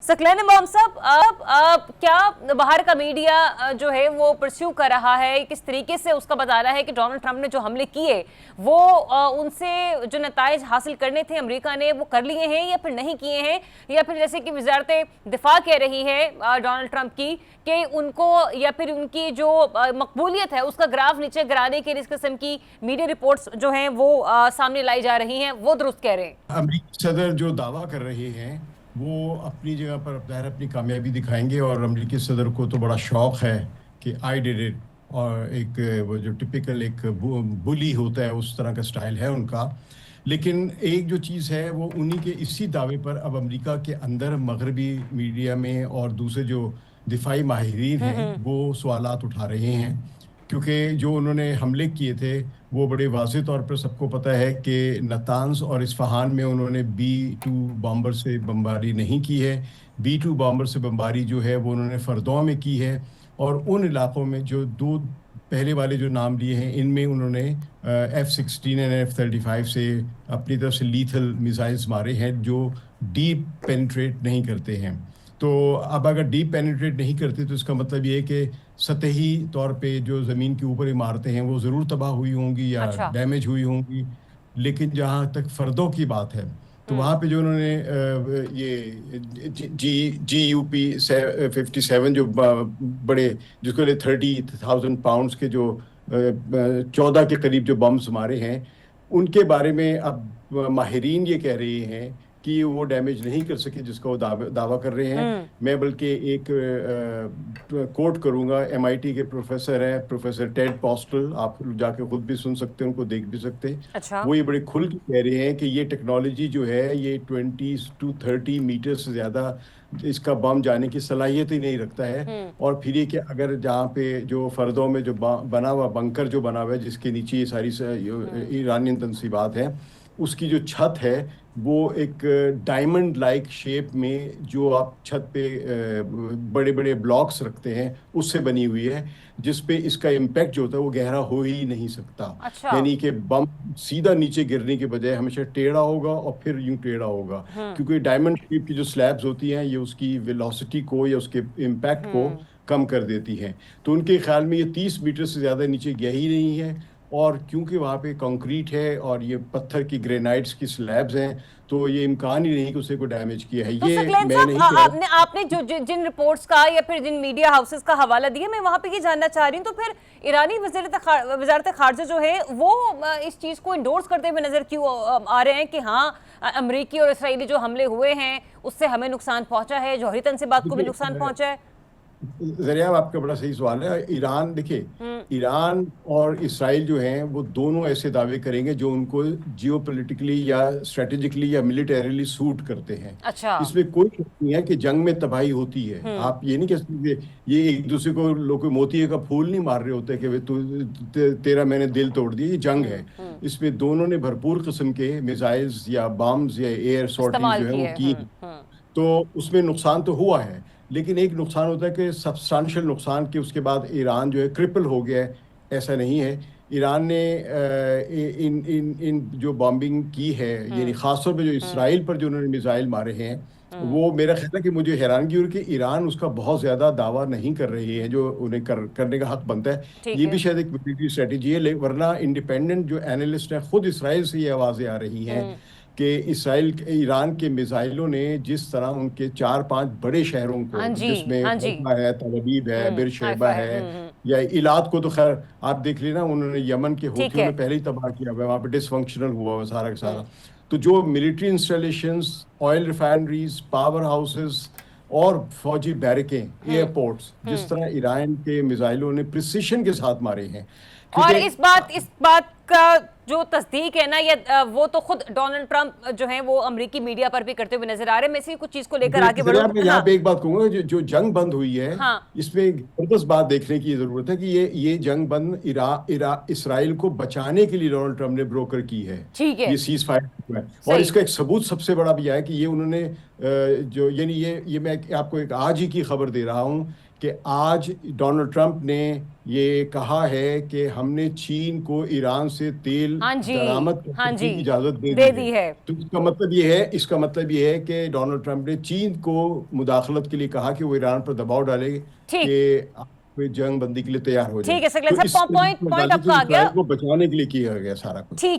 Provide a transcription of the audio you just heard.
सकलैन इमाम साहब, अब क्या बाहर का मीडिया जो है वो परस्यू कर रहा है, किस तरीके से उसका बता रहा है कि डोनाल्ड ट्रंप ने जो हमले किए वो उनसे जो नताइज हासिल करने थे अमेरिका ने वो कर लिए हैं या फिर नहीं किए हैं, या फिर जैसे कि वजारत दिफा कह रही है डोनाल्ड ट्रंप की कि उनको या फिर उनकी जो मकबूलियत है उसका ग्राफ नीचे गिराने के लिए इस किस्म की मीडिया रिपोर्ट्स जो हैं वो सामने लाई जा रही हैं, वो दुरुस्त कह रहे हैं। अमेरिकी सदर जो दावा कर रहे हैं वो अपनी जगह पर ज़ाहिर अपनी कामयाबी दिखाएंगे, और अमेरिकी सदर को तो बड़ा शौक है कि आई डिड इट, और एक वो जो टिपिकल एक बुली होता है उस तरह का स्टाइल है उनका। लेकिन एक जो चीज़ है वो उन्हीं के इसी दावे पर अब अमेरिका के अंदर मगरबी मीडिया में और दूसरे जो दिफाई माहिरीन हैं वो सवालात उठा रहे हैं, क्योंकि जो उन्होंने हमले किए थे वो बड़े वाज़ेह तौर पर सबको पता है कि नतान्स और इस्फहान में उन्होंने B-2 बॉम्बर से बमबारी नहीं की है। B-2 बॉम्बर से बमबारी जो है वो उन्होंने फरदौं में की है, और उन इलाकों में जो दो पहले वाले जो नाम लिए हैं इनमें उन्होंने F-16 और F-35 से अपनी तरफ से लीथल मिसाइल्स मारे हैं जो डीप पेनिट्रेट नहीं करते हैं। तो अब अगर डीप पेनिट्रेट नहीं करते तो इसका मतलब ये है कि सतही तौर पे जो ज़मीन के ऊपर इमारतें हैं वो ज़रूर तबाह हुई होंगी या अच्छा। डैमेज हुई होंगी। लेकिन जहाँ तक फ़र्दों की बात है तो वहाँ पे जो उन्होंने ये GUP 57 जो बड़े जिसको 30,000 पाउंड्स के जो 14 के करीब जो बम्स मारे हैं उनके बारे में अब माहिरीन ये कह रहे हैं कि वो डैमेज नहीं कर सके जिसका वो दावा कर रहे हैं। मैं बल्कि एक कोट करूंगा, MIT के प्रोफेसर हैं, प्रोफेसर टेड पॉस्टल, आप जाके खुद भी सुन सकते हैं, उनको देख भी सकते हैं। अच्छा। वो ये बड़े खुल के कह रहे हैं कि ये टेक्नोलॉजी जो है ये 20 to 30 मीटर से ज़्यादा इसका बम जाने की सलाहियत ही नहीं रखता है। और फिर ये कि अगर जहाँ पे जो फर्दों में जो बना हुआ बंकर जो बना हुआ है जिसके नीचे ये सारी ईरानियन तनसीबात हैं, उसकी जो छत है वो एक डायमंड लाइक शेप में जो आप छत पे बड़े बड़े ब्लॉक्स रखते हैं उससे बनी हुई है, जिस पे इसका इम्पैक्ट जो होता है वो गहरा हो ही नहीं सकता। अच्छा। यानी कि बम सीधा नीचे गिरने के बजाय हमेशा टेढ़ा होगा और फिर यूं टेढ़ा होगा, क्योंकि डायमंड शेप की जो स्लैब्स होती हैं ये उसकी वेलोसिटी को या उसके इम्पैक्ट को कम कर देती हैं। तो उनके ख्याल में ये 30 मीटर से ज़्यादा नीचे गया ही नहीं है, और क्योंकि वहाँ पे कंक्रीट है और ये पत्थर की ग्रेनाइट्स की स्लैब्स हैं तो ये इम्कान ही नहीं कि उसे कोई डैमेज किया है। तो ये सकलैन मैं साहब, नहीं कह रहा। आपने जो जिन रिपोर्ट्स का या फिर जिन मीडिया हाउसेस का हवाला दिया, मैं वहां पे ये जानना चाह रही हूँ, तो फिर ईरानी वजारत खारजा जो है वो इस चीज़ को इंडोर्स करते हुए नजर क्यों आ रहे हैं कि हाँ अमरीकी और इसराइली जो हमले हुए हैं उससे हमें नुकसान पहुंचा है, जौहरी तनसीबात को भी नुकसान पहुंचा है? जरिया आपका बड़ा सही सवाल है। ईरान देखिए, ईरान और इसराइल जो हैं वो दोनों ऐसे दावे करेंगे जो उनको जियोपॉलिटिकली या स्ट्रेटेजिकली या मिलिटरीली सूट करते हैं। अच्छा। इसमें कोई शक नहीं है कि जंग में तबाही होती है। आप ये नहीं कह सकते ये एक दूसरे को लोग मोती का फूल नहीं मार रहे होते कि तेरा मैंने दिल तोड़ दिया। ये जंग है, इसमें दोनों ने भरपूर किस्म के मिसाइल्स या बम्स या एयर सॉर्टीज जो है वो की, तो उसमें नुकसान तो हुआ है। लेकिन एक नुकसान होता है कि सब्सटेंशियल नुकसान के उसके बाद ईरान जो है क्रिपल हो गया है, ऐसा नहीं है। ईरान ने इन इन इन जो बॉम्बिंग की है, यानी खासतौर पे जो इसराइल पर जो उन्होंने मिसाइल मारे हैं, वो मेरा ख्याल है कि मुझे हैरानगी हुई कि ईरान उसका बहुत ज़्यादा दावा नहीं कर रही है जो उन्हें करने का हक बनता है। ये भी शायद एक मिलिट्री स्ट्रेटेजी है, वरना इंडिपेंडेंट जो एनालिस्ट हैं खुद इसराइल से ये आवाज़ें आ रही हैं कि ईरान के मिसाइलों ने जिस तरह उनके 4-5 बड़े शहरों को, जिसमें है, तल अवीव है, बेरशेबा है या इलाद को, तो खैर आप देख लेना उन्होंने यमन के हूथियों ने पहले ही तबाह किया हुआ है, वहाँ पे डिसफंक्शनल हुआ हुआ सारा का सारा। तो जो military installations, oil refineries, power houses और फौजी बैरकें, एयरपोर्ट्स, जिस तरह ईरान के मिसाइलों ने प्रिसिशन के साथ मारे हैं। और इस बात का जो तस्दीक है ना, ये वो तो खुद डोनाल्ड ट्रंप जो है वो अमेरिकी मीडिया पर भी करते हुए नजर आ रहे हैं। मैं इसी कुछ चीज को लेकर आगे बढ़ूं। मैं यहाँ पे एक बात कहूंगा, जो जंग बंद हुई है, इसमें एक जबरदस्त बात देखने की जरूरत है कि ये जंग बंद इसराइल को बचाने के लिए डोनाल्ड ट्रंप ने ब्रोकर की है। ठीक है, ये सीज फायर है, और इसका एक सबूत सबसे बड़ा भी है कि ये उन्होंने जो यानी ये मैं आपको एक आज ही की खबर दे रहा हूँ कि आज डोनाल्ड ट्रंप ने ये कहा है कि हमने चीन को ईरान से तेल हाँ जी, दरामद हाँ जी, की इजाजत दे दी है। तो इसका मतलब ये है कि डोनाल्ड ट्रंप ने चीन को मुदाखलत के लिए कहा कि वो ईरान पर दबाव डाले ठीक, कि आप कोई जंग बंदी के लिए तैयार हो जाए। ठीक है सकलेन तो साहब, इस पॉइंट आपका आ इसराइल गया। को बचाने के लिए किया गया सारा कुछ। ठीक है।